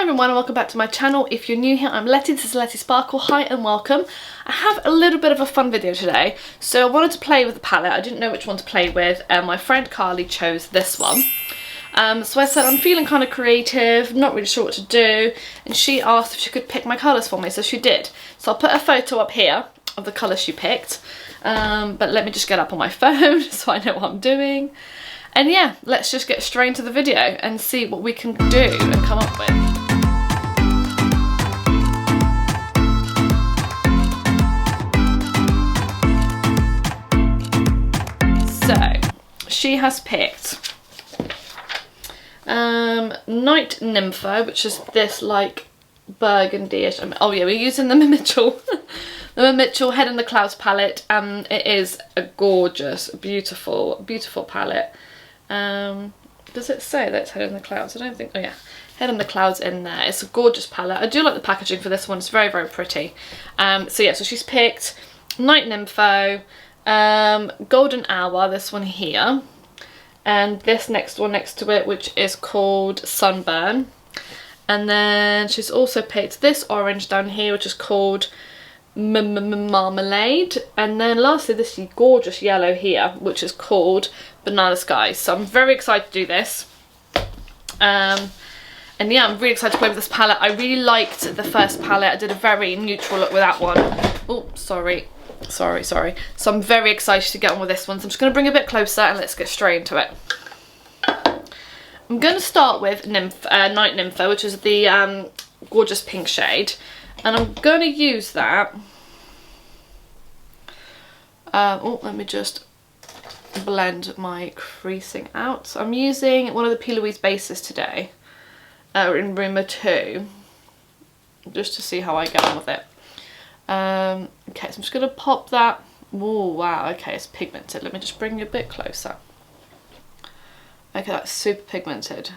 Hi everyone and welcome back to my channel. If you're new here, I'm Letty, this is Letty Sparkle. Hi and welcome. I have a little bit of a fun video today. So I wanted to play with the palette. I didn't know which one to play with and my friend Carly chose this one. So I said I'm feeling kind of creative, not really sure what to do, and she asked if she could pick my colours for me, so she did. So I'll put a photo up here of the colours she picked, but let me just get up on my phone so I know what I'm doing. And yeah, let's just get straight into the video and see what we can do and come up with. So, she has picked Night Nympho, which is this like burgundy-ish. Oh yeah, we're using the Mitchell, the Mitchell Head in the Clouds palette. It is a gorgeous, beautiful, beautiful palette. Does it say that it's Head in the Clouds? I don't think. Oh yeah, Head in the Clouds in there. It's a gorgeous palette. I do like the packaging for this one. It's very, very pretty. So yeah, so she's picked Night Nympho, Golden Hour, this one here, and this next one next to it, which is called Sunburn. And then she's also picked this orange down here, which is called Marmalade. And then lastly, this gorgeous yellow here, which is called Banana Skies. So I'm very excited to do this. And yeah, I'm really excited to play with this palette. I really liked the first palette. I did a very neutral look with that one. Oh, sorry. So I'm very excited to get on with this one. So I'm just going to bring it a bit closer and let's get straight into it. I'm going to start with Night Nympho, which is the gorgeous pink shade. And I'm going to use that. Oh, let me just blend my creasing out. So I'm using one of the P. Louise bases today in Rumor 2, just to see how I get on with it. Okay, so I'm just going to pop that. Oh wow, okay, it's pigmented. Let me just bring you a bit closer. Okay, that's super pigmented.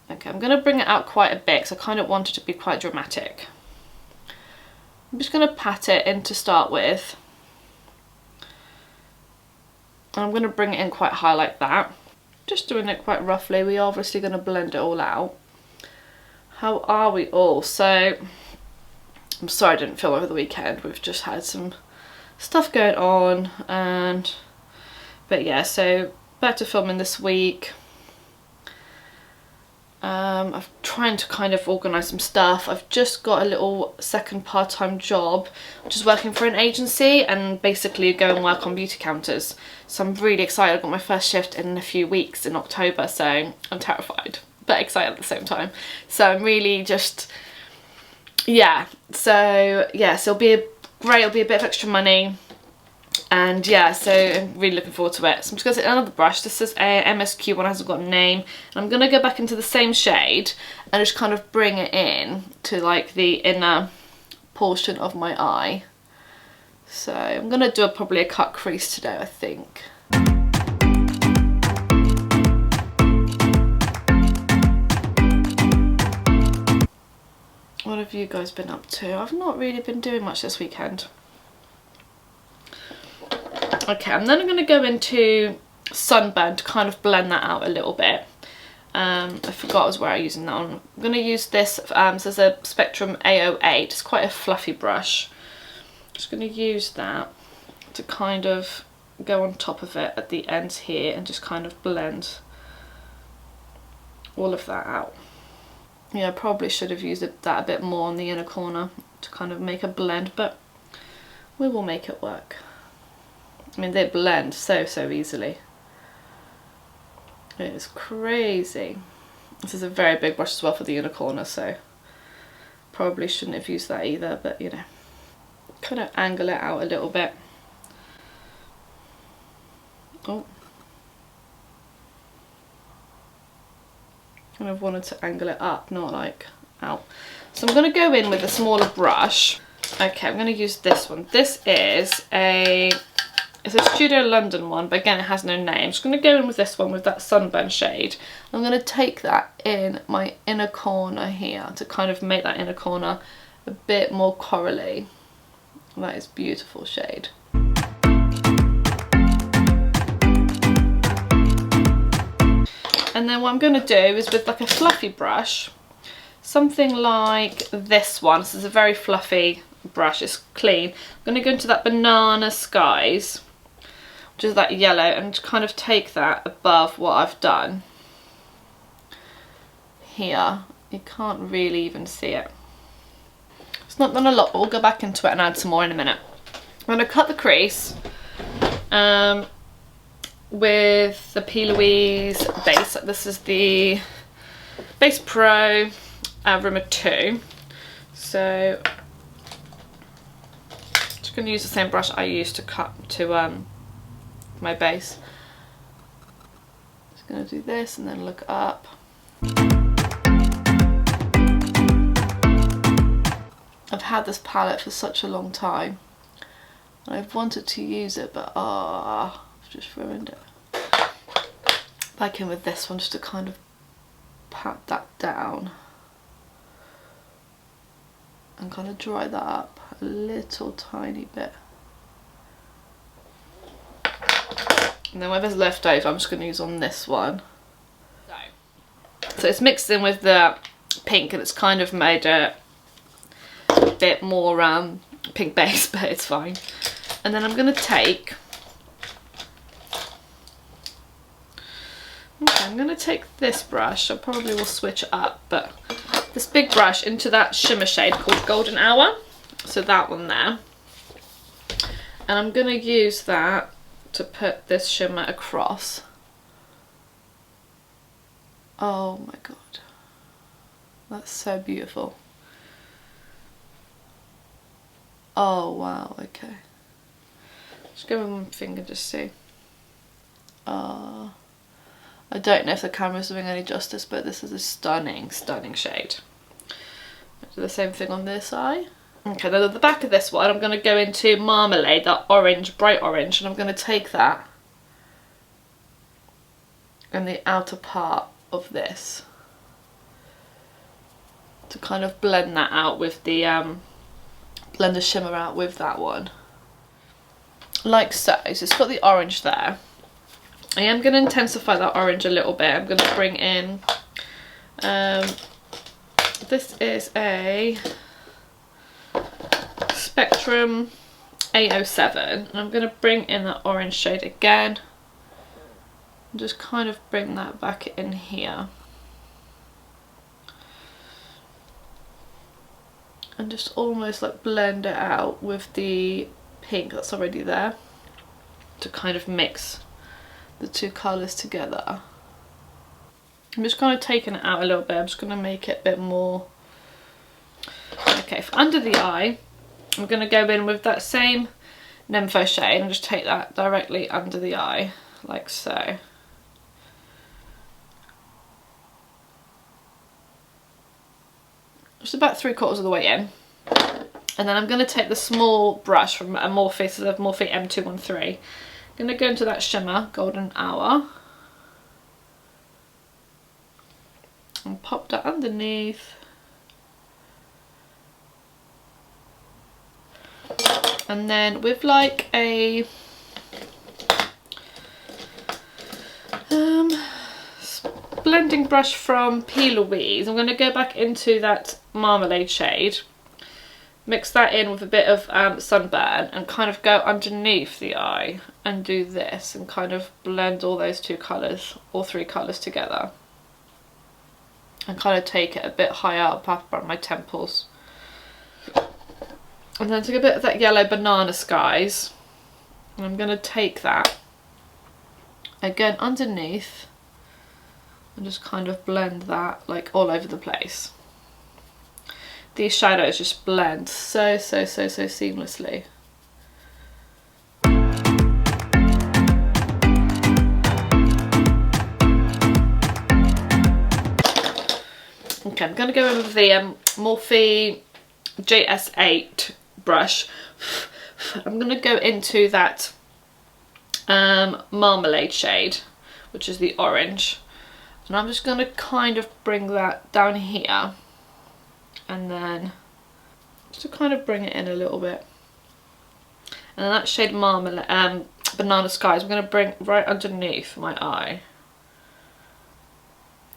Okay, I'm going to bring it out quite a bit because I kind of want it to be quite dramatic. I'm just going to pat it in to start with. And I'm going to bring it in quite high like that. Just doing it quite roughly. We're obviously going to blend it all out. How are we all? So, I'm sorry I didn't film over the weekend. We've just had some stuff going on. But yeah, so back to filming this week. I'm trying to kind of organise some stuff. I've just got a little second part-time job, which is working for an agency and basically go and work on beauty counters. So I'm really excited. I've got my first shift in a few weeks in October, so I'm terrified but excited at the same time. So I'm really just, yeah. So yeah, so it'll be great. It'll be a bit of extra money. And yeah, so I'm really looking forward to it. So I'm just going to take another brush. This is a MSQ one, hasn't got a name. And I'm going to go back into the same shade and just kind of bring it in to like the inner portion of my eye. So I'm going to do probably a cut crease today, I think. What have you guys been up to? I've not really been doing much this weekend. Okay, and then I'm going to go into Sunburn to kind of blend that out a little bit. I forgot as where I was using that on. I'm going to use this, so there's a Spectrum A08. It's quite a fluffy brush. Just going to use that to kind of go on top of it at the ends here and just kind of blend all of that out. Yeah, I probably should have used that a bit more on the inner corner to kind of make a blend, but we will make it work. I mean, they blend so easily. It is crazy. This is a very big brush as well for the inner corner, so probably shouldn't have used that either, but you know, kind of angle it out a little bit. Oh. Kind of wanted to angle it up, not like out. So I'm going to go in with a smaller brush. Okay, I'm going to use this one. This is it's a Studio London one, but again, it has no name. I'm just going to go in with this one with that Sunburn shade. I'm going to take that in my inner corner here to kind of make that inner corner a bit more corally. That is a beautiful shade. And then what I'm going to do is with like a fluffy brush, something like this one. This is a very fluffy brush, it's clean. I'm going to go into that Banana Skies, which is that yellow, and kind of take that above what I've done here. You can't really even see it. It's not done a lot, but we'll go back into it and add some more in a minute. I'm going to cut the crease with the P. Louise base. This is the Base Pro Rimmer 2. So just going to use the same brush I used to cut to my base. Just going to do this and then look up. I've had this palette for such a long time. I've wanted to use it, but I've just ruined it. Back in with this one just to kind of pat that down and kind of dry that up a little tiny bit. And then whatever's left over, I'm just going to use on this one. So it's mixed in with the pink, and it's kind of made a bit more pink base, but it's fine. And then I'm going to take, I'm going to take this brush. I probably will switch it up, but this big brush into that shimmer shade called Golden Hour. So that one there. And I'm going to use that to put this shimmer across. Oh my god. That's so beautiful. Oh wow, okay. Just go with one finger, just see. I don't know if the camera's doing any justice, but this is a stunning, stunning shade. I'll do the same thing on this eye. Okay, then at the back of this one, I'm going to go into Marmalade, that orange, bright orange, and I'm going to take that and the outer part of this to kind of blend that out with the blend the shimmer out with that one, like so. So it's got the orange there. I am going to intensify that orange a little bit. I'm going to bring in this is a Spectrum A07, and I'm going to bring in that orange shade again and just kind of bring that back in here. And just almost like blend it out with the pink that's already there to kind of mix the two colours together. I'm just kind of taking it out a little bit. I'm just going to make it a bit more. Okay, for under the eye, I'm going to go in with that same Nympho shade and just take that directly under the eye, like so. Just about 3/4 of the way in. And then I'm going to take the small brush from Morphe, this is a Morphe M213. I'm going to go into that shimmer, Golden Hour. And pop that underneath. And then with like a blending brush from P. Louise, I'm going to go back into that Marmalade shade, mix that in with a bit of Sunburn, and kind of go underneath the eye and do this and kind of blend all those two colours, all three colours together, and kind of take it a bit higher up around my temples. And then take a bit of that yellow Banana Skies, and I'm going to take that again underneath and just kind of blend that like all over the place. These shadows just blend so seamlessly. Okay, I'm going to go in with the Morphe JS8 brush. I'm going to go into that Marmalade shade, which is the orange, and I'm just going to kind of bring that down here, and then just to kind of bring it in a little bit. And then that shade Marmalade, Banana Skies, I'm going to bring right underneath my eye.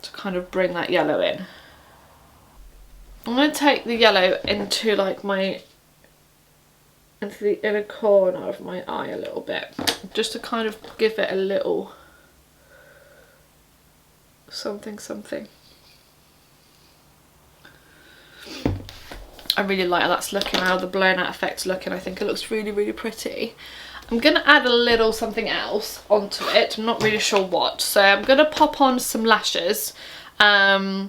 to kind of bring that yellow in. I'm going to take the yellow into like into the inner corner of my eye a little bit, just to kind of give it a little something something. I really like how that's looking, how the blown out effect's looking. I think it looks really, really pretty. I'm going to add a little something else onto it. I'm not really sure what. So I'm going to pop on some lashes. I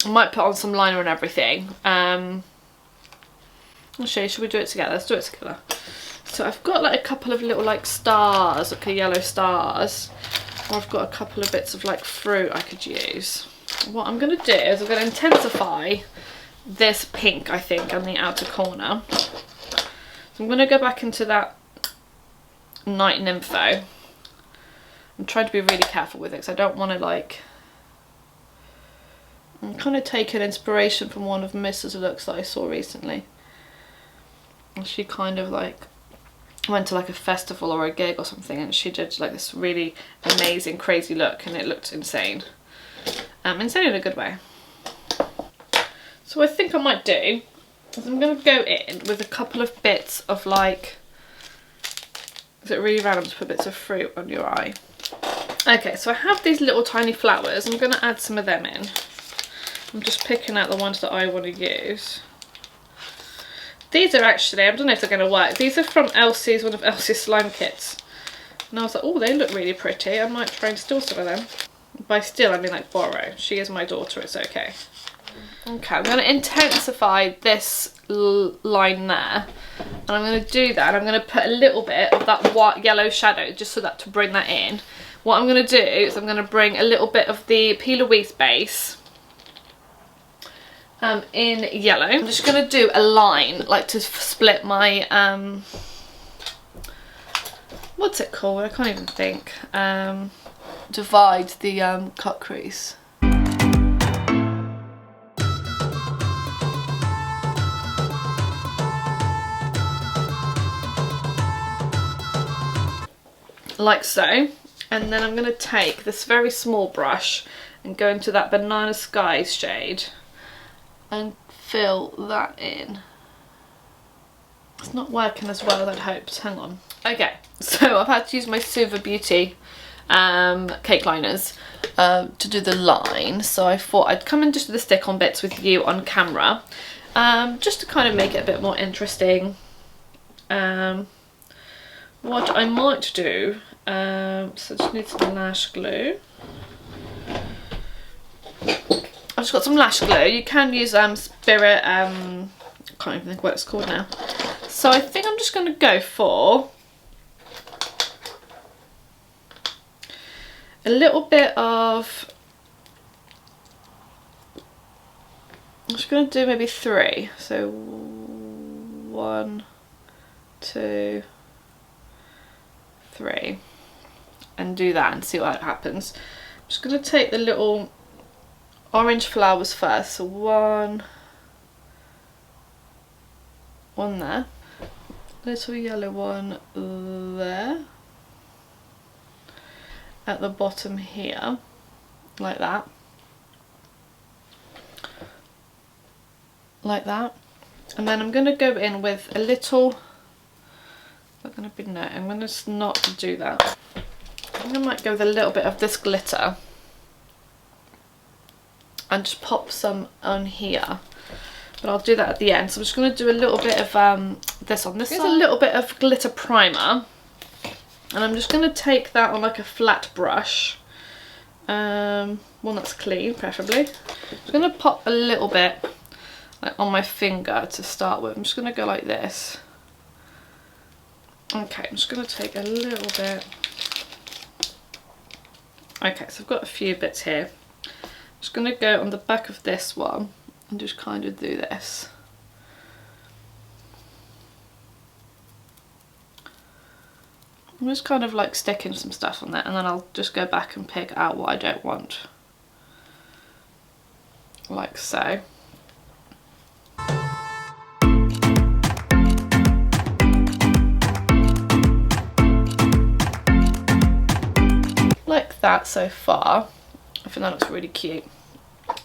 might put on some liner and everything. I'll show you. Should we do it together? Let's do it together. So I've got like a couple of little like stars, like yellow stars. I've got a couple of bits of like fruit I could use. What I'm going to do is I'm going to intensify this pink, I think, on the outer corner. So I'm going to go back into that Night Nympho. I'm trying to be really careful with it because I don't want to like... I'm kind of taking inspiration from one of Mrs. looks that I saw recently. And she kind of like went to like a festival or a gig or something, and she did like this really amazing crazy look, and it looked insane. Insane in a good way. So what I think I might do is I'm going to go in with a couple of bits of like, is it really random to put bits of fruit on your eye? Okay, so I have these little tiny flowers. I'm going to add some of them in. I'm just picking out the ones that I want to use. These are actually, I don't know if they're going to work. These are from Elsie's, one of Elsie's slime kits. And I was like, oh, they look really pretty. I might try and steal some of them. By steal, I mean like borrow. She is my daughter, it's okay. Okay, I'm going to intensify this line there. And I'm going to do that. I'm going to put a little bit of that white yellow shadow just so that to bring that in. What I'm going to do is I'm going to bring a little bit of the P. Louise base in yellow. I'm just going to do a line like to split my what's it called? I can't even think. Divide the cut crease. Like so. And then I'm going to take this very small brush and go into that Banana Skies shade and fill that in. It's not working as well as I'd hoped. Hang on. Okay, so I've had to use my Suva Beauty cake liners to do the line. So I thought I'd come and just do the stick-on bits with you on camera, just to kind of make it a bit more interesting. What I might do, so I just need some lash glue. I've just got some lash glue. You can use Spirit, I can't even think what it's called now. So I think I'm just going to go for a little bit of, I'm just going to do maybe 3. So 1, 2, 3, and do that and see what happens. I'm just going to take the little orange flowers first. So one there, little yellow one there, at the bottom here, like that, and then I'm going to go in with a little, I'm going to not do that. I think I might go with a little bit of this glitter and just pop some on here, but I'll do that at the end. So I'm just going to do a little bit of this on this side. Here's a little bit of glitter primer, and I'm just going to take that on like a flat brush, one that's clean preferably. I'm going to pop a little bit like on my finger to start with. I'm just going to go like this. Okay, I'm just going to take a little bit. Okay, so I've got a few bits here. I'm just going to go on the back of this one and just kind of do this. I'm just kind of like sticking some stuff on that, and then I'll just go back and pick out what I don't want. Like so. Like that so far. I think that looks really cute.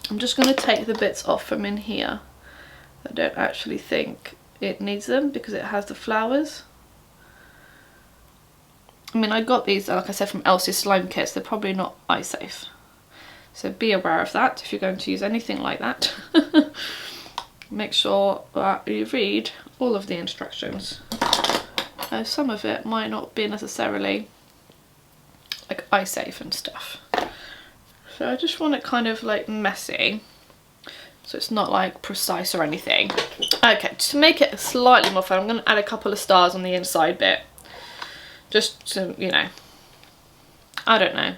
I'm just going to take the bits off from in here. I don't actually think it needs them because it has the flowers. I mean, I got these, like I said, from Elsie's slime kits. They're probably not eye safe. So be aware of that if you're going to use anything like that. Make sure that you read all of the instructions. Some of it might not be necessarily like eye safe and stuff. So I just want it kind of like messy, so it's not like precise or anything. Okay, to make it slightly more fun, I'm going to add a couple of stars on the inside bit. Just to, you know, I don't know.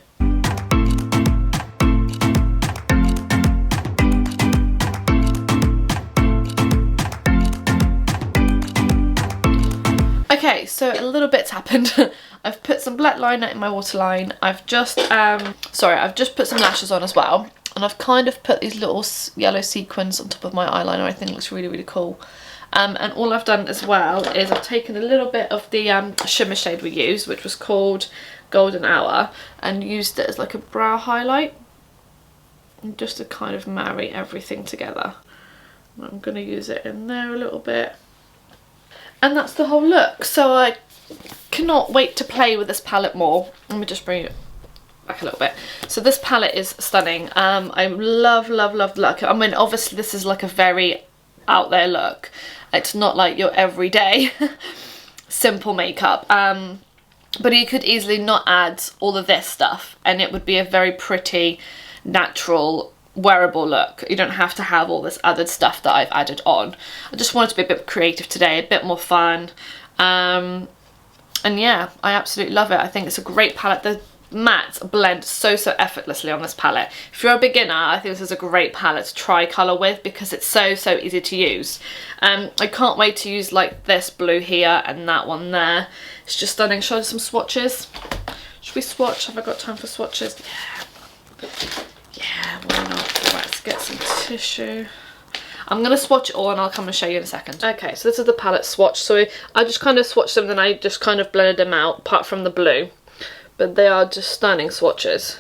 Okay, so a little bit's happened. I've put some black liner in my waterline. I've just put some lashes on as well. And I've kind of put these little yellow sequins on top of my eyeliner. I think it looks really, really cool. And all I've done as well is I've taken a little bit of the shimmer shade we used, which was called Golden Hour, and used it as like a brow highlight. And just to kind of marry everything together. I'm going to use it in there a little bit. And that's the whole look. So I cannot wait to play with this palette more. Let me just bring it back a little bit. So this palette is stunning. I love the look. I mean, obviously this is like a very out there look. It's not like your everyday simple makeup. But you could easily not add all of this stuff and it would be a very pretty, natural, wearable look. You don't have to have all this added stuff that I've added on. I just wanted to be a bit creative today, a bit more fun. And yeah, I absolutely love it. I think it's a great palette. The mattes blend so effortlessly on this palette. If you're a beginner, I think this is a great palette to try colour with because it's so easy to use. I can't wait to use like this blue here and that one there. It's just stunning. Show some swatches. Should we swatch? Have I got time for swatches? Yeah, why not? Right, let's get some tissue. I'm going to swatch it all and I'll come and show you in a second. Okay, so this is the palette swatch. So I just kind of swatched them and I just kind of blended them out apart from the blue. But they are just stunning swatches.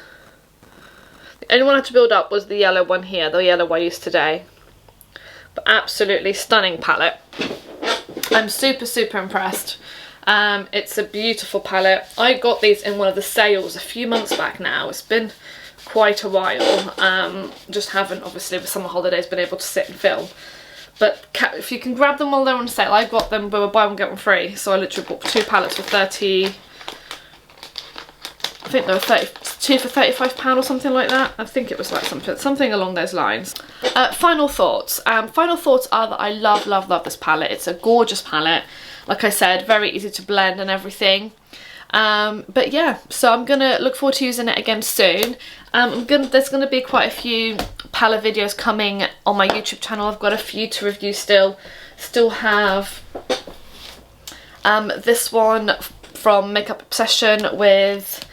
The only one I had to build up was the yellow one here, the yellow I used today. But absolutely stunning palette. I'm super impressed. It's a beautiful palette. I got these in one of the sales a few months back now. It's been quite a while. Just haven't, obviously, with summer holidays, been able to sit and film. But if you can grab them while they're on sale, I got them, but buy one get one free. So I literally bought 2 palettes for 30. I think they were 2 for £35 or something like that. I think it was like something along those lines. Final thoughts. Final thoughts are that I love this palette. It's a gorgeous palette. Like I said, very easy to blend and everything. But yeah, so I'm gonna look forward to using it again soon. There's gonna be quite a few palette videos coming on my YouTube channel. I've got a few to review still. Still have this one from Makeup Obsession with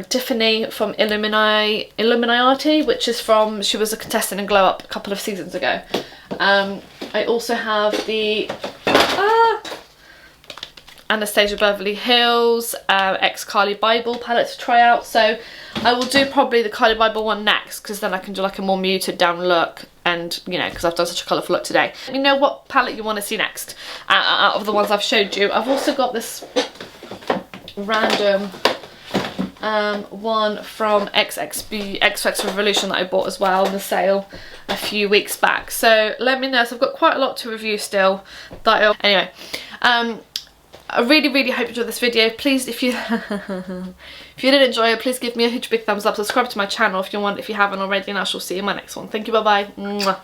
Tiffany from Illuminati, which is from, she was a contestant in Glow Up a couple of seasons ago. I also have the Anastasia Beverly Hills X Kylie Bible palette to try out. So I will do probably the Kylie Bible one next because then I can do like a more muted down look, and you know, because I've done such a colourful look today. Let me know what palette you want to see next out of the ones I've showed you. I've also got this random one from XX Revolution that I bought as well in the sale a few weeks back. So let me know. So I've got quite a lot to review still. Anyway, I really hope you enjoyed this video. Please, if you if you did enjoy it, please give me a huge big thumbs up. Subscribe to my channel if you haven't already, and I shall see you in my next one. Thank you, bye bye.